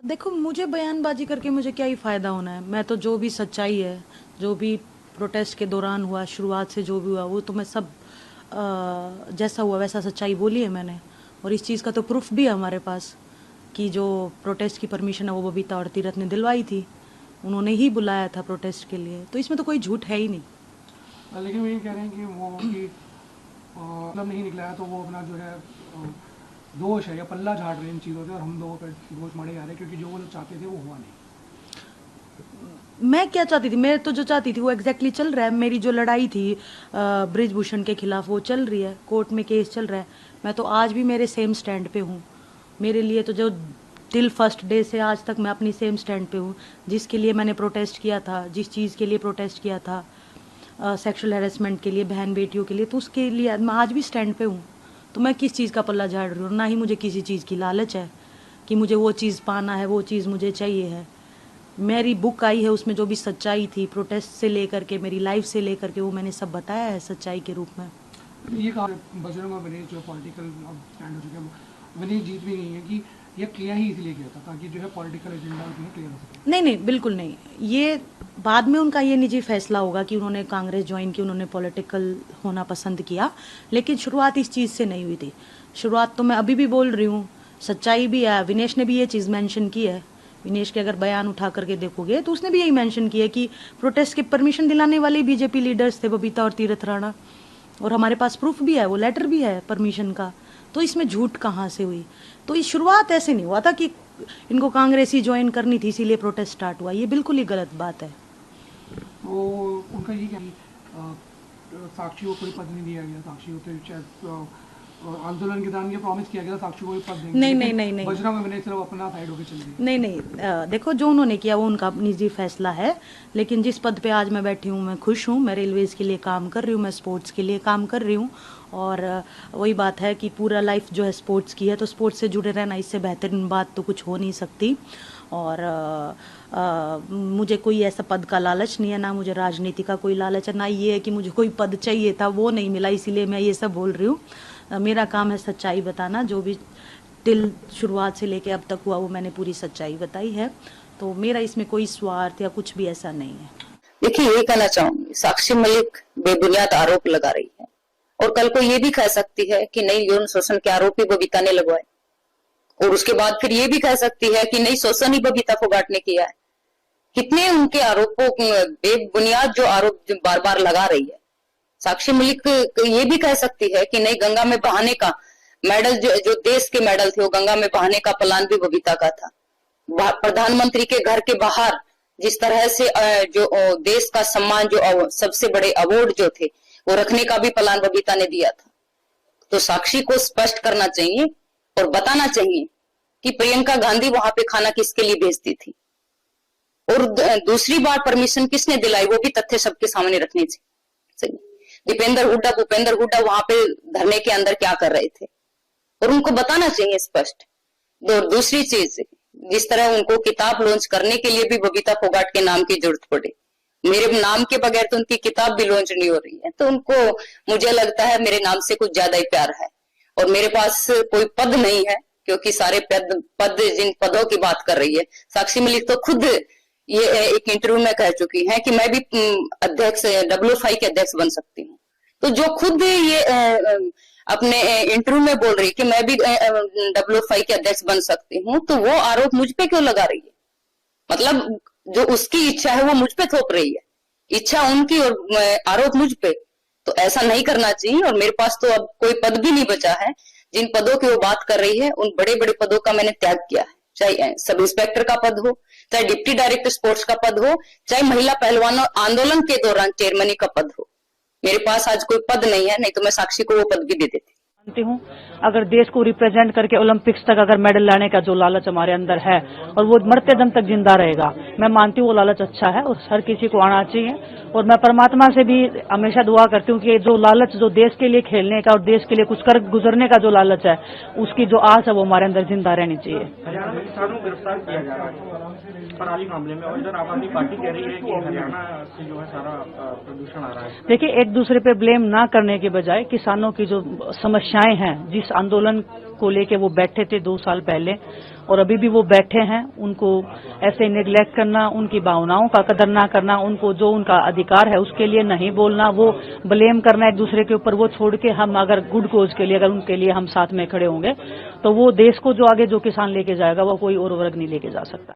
देखो, मुझे बयानबाजी करके मुझे क्या ही फ़ायदा होना है। मैं तो जो भी सच्चाई है, जो भी प्रोटेस्ट के दौरान हुआ, शुरुआत से जो भी हुआ, वो तो मैं सब जैसा हुआ वैसा सच्चाई बोली है मैंने। और इस चीज़ का तो प्रूफ भी है हमारे पास कि जो प्रोटेस्ट की परमिशन है वो बबीता और तीरथ ने दिलवाई थी। उन्होंने ही बुलाया था प्रोटेस्ट के लिए, तो इसमें तो कोई झूठ है ही नहीं। लेकिन वो ये कह रहे हैं कि वो कि मतलब नहीं निकला है तो वो अपना जो है दोष है या पल्ला झाड़ रहे हैं इन चीज़ों से, और हम लोगों पर दोष मढ़े जा रहे हैं क्योंकि जो वो लोग चाहते थे वो हुआ नहीं। मैं क्या चाहती थी, मैं तो जो चाहती थी वो एग्जैक्टली चल रहा है। मेरी जो लड़ाई थी ब्रिजभूषण के खिलाफ वो चल रही है, कोर्ट में केस चल रहा है। मैं तो आज भी मेरे सेम स्टैंड पे हूँ। मेरे लिए तो जो टिल फर्स्ट डे से आज तक मैं अपनी सेम स्टैंड पे हूँ। जिसके लिए मैंने प्रोटेस्ट किया था, जिस चीज़ के लिए प्रोटेस्ट किया था, सेक्सुअल हैरेसमेंट के लिए, बहन बेटियों के लिए, तो उसके लिए मैं आज भी स्टैंड पे हूँ। तो मैं किस चीज़ का पल्ला झाड़ रही हूँ? ना ही मुझे किसी चीज़ की लालच है कि मुझे वो चीज़ पाना है, वो चीज़ मुझे चाहिए है। मेरी बुक आई है, उसमें जो भी सच्चाई थी प्रोटेस्ट से लेकर के, मेरी लाइफ से लेकर के, वो मैंने सब बताया है सच्चाई के रूप में। ये कहा बजरंग और विनीत जो पॉलिटिकल स्टैंड हो चुके हैं, विनीत जीत भी गई है कि ये क्लियर ही इसलिए किया था ताकि जो है पॉलिटिकल एजेंडा उन्हें क्लियर हो सके। नहीं नहीं, बिल्कुल नहीं। ये बाद में उनका ये निजी फैसला होगा कि उन्होंने कांग्रेस ज्वाइन की, उन्होंने पॉलिटिकल होना पसंद किया। लेकिन शुरुआत इस चीज़ से नहीं हुई थी। शुरुआत तो मैं अभी भी बोल रही हूँ, सच्चाई भी है। विनेश ने भी ये चीज़ मेंशन की है। विनेश के अगर बयान उठा करके देखोगे तो उसने भी यही मेंशन किया कि प्रोटेस्ट की परमिशन दिलाने वाले बीजेपी लीडर्स थे, बबीता और तीरथ राणा। और हमारे पास प्रूफ भी है, वो लेटर भी है परमिशन का। तो इसमें झूठ कहाँ से हुई? तो ये शुरुआत ऐसे नहीं हुआ था कि इनको कांग्रेस ही ज्वाइन करनी थी इसीलिए प्रोटेस्ट स्टार्ट हुआ। ये बिल्कुल ही गलत बात है। वो उनका ये क्या साक्षी को कोई पद नहीं दिया गया, साक्षी को तो शायद आंदोलन के दौरान ये प्रॉमिस किया गया था साक्षी को कोई पद देंगे, नहीं नहीं लेकिन नहीं नहीं बजरंग और विनीत सिर्फ अपना साइड होकर चल रही है। नहीं नहीं, देखो, जो उन्होंने किया वो उनका निजी फैसला है। लेकिन जिस पद पे आज मैं बैठी हूँ मैं खुश हूँ। मैं रेलवेज़ के लिए काम कर रही हूँ, मैं स्पोर्ट्स के लिए काम कर रही हूँ। और वही बात है कि पूरा लाइफ जो है स्पोर्ट्स की है, तो स्पोर्ट्स से जुड़े रहना, इससे बेहतरीन बात तो कुछ हो नहीं सकती। और मुझे कोई ऐसा पद का लालच नहीं है, ना मुझे राजनीति का कोई लालच है, ना ये है कि मुझे कोई पद चाहिए था वो नहीं मिला इसीलिए मैं ये सब बोल रही हूँ। मेरा काम है सच्चाई बताना। जो भी टिल शुरुआत से लेके अब तक हुआ वो मैंने पूरी सच्चाई बताई है। तो मेरा इसमें कोई स्वार्थ या कुछ भी ऐसा नहीं है। देखिए, ये कहना चाहूंगी, साक्षी मलिक बेबुनियाद आरोप लगा रही है और कल को ये भी कह सकती है कि नहीं, यौन शोषण के आरोपी बबीता ने लगवाए, और उसके बाद फिर ये भी कह सकती है कि नहीं, शोषण ही बबीता फोगाट ने किया है। कितने उनके आरोपों, बेबुनियाद जो आरोप बार बार लगा रही है। साक्षी मलिक ये भी कह सकती है कि नहीं, गंगा में बहाने का मेडल, जो देश के मेडल थे वो गंगा में बहाने का प्लान भी बबीता का था। प्रधानमंत्री के घर के बाहर जिस तरह से जो देश का सम्मान, जो सबसे बड़े अवार्ड जो थे वो रखने का भी प्लान बबीता ने दिया था। तो साक्षी को स्पष्ट करना चाहिए और बताना चाहिए कि प्रियंका गांधी वहां पे खाना किसके लिए भेजती थी, और दूसरी बार परमिशन किसने दिलाई, वो भी तथ्य सबके सामने रखने चाहिए। दीपेंद्र हुड्डा, भूपेंद्र हुड्डा वहां पे धरने के अंदर क्या कर रहे थे, और उनको बताना चाहिए स्पष्ट। दूसरी चीज, जिस तरह उनको किताब लॉन्च करने के लिए भी बबीता फोगाट के नाम की जरूरत पड़े, मेरे नाम के बगैर तो उनकी किताब भी लॉन्च नहीं हो रही है। तो उनको, मुझे लगता है, मेरे नाम से कुछ ज्यादा ही प्यार है। और मेरे पास कोई पद नहीं है, क्योंकि सारे पद जिन पदों की बात कर रही है साक्षी मलिक तो खुद ये एक इंटरव्यू में कह चुकी है कि मैं भी अध्यक्ष, WFI के अध्यक्ष बन सकती हूँ। तो जो खुद ये अपने इंटरव्यू में बोल रही कि मैं भी WFI के अध्यक्ष बन सकती हूँ, तो वो आरोप मुझ पे क्यों लगा रही है? मतलब जो उसकी इच्छा है वो मुझ पे थोप रही है, इच्छा उनकी और आरोप मुझ पे। तो ऐसा नहीं करना चाहिए। और मेरे पास तो अब कोई पद भी नहीं बचा है। जिन पदों की वो बात कर रही है उन बड़े बड़े पदों का मैंने त्याग किया है, चाहे सब इंस्पेक्टर का पद हो, चाहे डिप्टी डायरेक्टर स्पोर्ट्स का पद हो, चाहे महिला पहलवानों आंदोलन के दौरान चेयरमैनी का पद हो। मेरे पास आज कोई पद नहीं है, नहीं तो मैं साक्षी को वो पद भी दे देती। मानती हूँ, अगर देश को रिप्रेजेंट करके ओलंपिक्स तक अगर मेडल लाने का जो लालच हमारे अंदर है और वो मरते दम तक जिंदा रहेगा, मैं मानती हूँ वो लालच अच्छा है और हर किसी को आना चाहिए। और मैं परमात्मा से भी हमेशा दुआ करती हूँ कि जो लालच, जो देश के लिए खेलने का और देश के लिए कुछ कर गुजरने का जो लालच है, उसकी जो आस है वो हमारे अंदर जिंदा रहनी चाहिए। हरियाणा में किसानों को गिरफ्तार किया जा रहा है पराली मामले में, और इधर आम आदमी पार्टी कह रही है कि हरियाणा से जो है सारा प्रदूषण आ रहा है। देखिए, एक दूसरे पे ब्लेम ना करने के बजाय किसानों की जो समस्या समस्याएं हैं, जिस आंदोलन को लेके वो बैठे थे 2 साल पहले और अभी भी वो बैठे हैं, उनको ऐसे नेग्लेक्ट करना, उनकी भावनाओं का कदर ना करना, उनको जो उनका अधिकार है उसके लिए नहीं बोलना, वो ब्लेम करना एक दूसरे के ऊपर, वो छोड़ के हम अगर गुड कोज के लिए, अगर उनके लिए हम साथ में खड़े होंगे तो वो देश को जो आगे जो किसान लेके जाएगा वो कोई और वर्ग नहीं लेके जा सकता।